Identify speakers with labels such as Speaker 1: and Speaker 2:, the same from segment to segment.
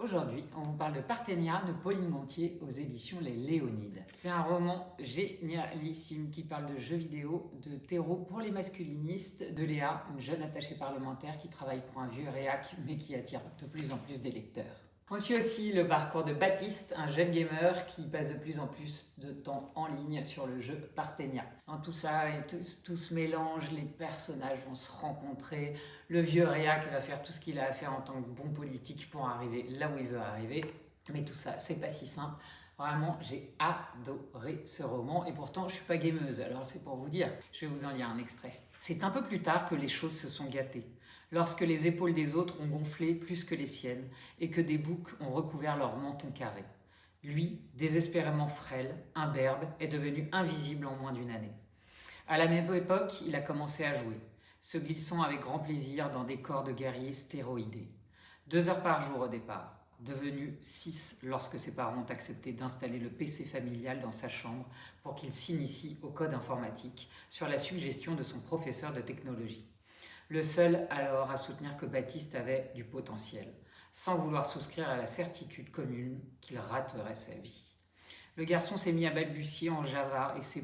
Speaker 1: Aujourd'hui, on vous parle de Parthenia de Pauline Gontier aux éditions Les Léonides. C'est un roman génialissime qui parle de jeux vidéo, de terreau pour les masculinistes, de Léa, une jeune attachée parlementaire qui travaille pour un vieux réac mais qui attire de plus en plus des lecteurs. On suit aussi le parcours de Baptiste, un jeune gamer qui passe de plus en plus de temps en ligne sur le jeu Parthenia. Dans tout ça, tout se mélange, les personnages vont se rencontrer, le vieux réac va faire tout ce qu'il a à faire en tant que bon politique pour arriver là où il veut arriver. Mais tout ça, c'est pas si simple. Vraiment, j'ai adoré ce roman et pourtant je suis pas gameuse, alors c'est pour vous dire. Je vais vous en lire un extrait. C'est un peu plus tard que les choses se sont gâtées, lorsque les épaules des autres ont gonflé plus que les siennes et que des boucs ont recouvert leur menton carré. Lui, désespérément frêle, imberbe, est devenu invisible en moins d'une année. À la même époque, il a commencé à jouer, se glissant avec grand plaisir dans des corps de guerriers stéroïdés. 2 heures par jour au départ, devenu 6 lorsque ses parents ont accepté d'installer le PC familial dans sa chambre pour qu'il s'initie au code informatique sur la suggestion de son professeur de technologie. Le seul alors à soutenir que Baptiste avait du potentiel, sans vouloir souscrire à la certitude commune qu'il raterait sa vie. Le garçon s'est mis à balbutier en Java et C++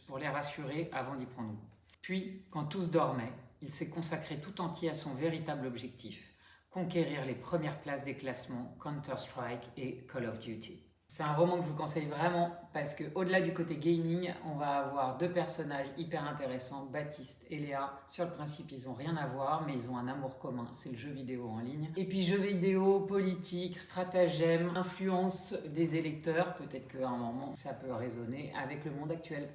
Speaker 1: pour les rassurer avant d'y prendre goût. Puis, quand tous dormaient, il s'est consacré tout entier à son véritable objectif, conquérir les premières places des classements Counter-Strike et Call of Duty. C'est un roman que je vous conseille vraiment parce qu'au-delà du côté gaming, on va avoir 2 personnages hyper intéressants, Baptiste et Léa. Sur le principe, ils n'ont rien à voir, mais ils ont un amour commun, c'est le jeu vidéo en ligne. Et puis jeux vidéo, politique, stratagème, influence des électeurs, peut-être qu'à un moment ça peut résonner avec le monde actuel.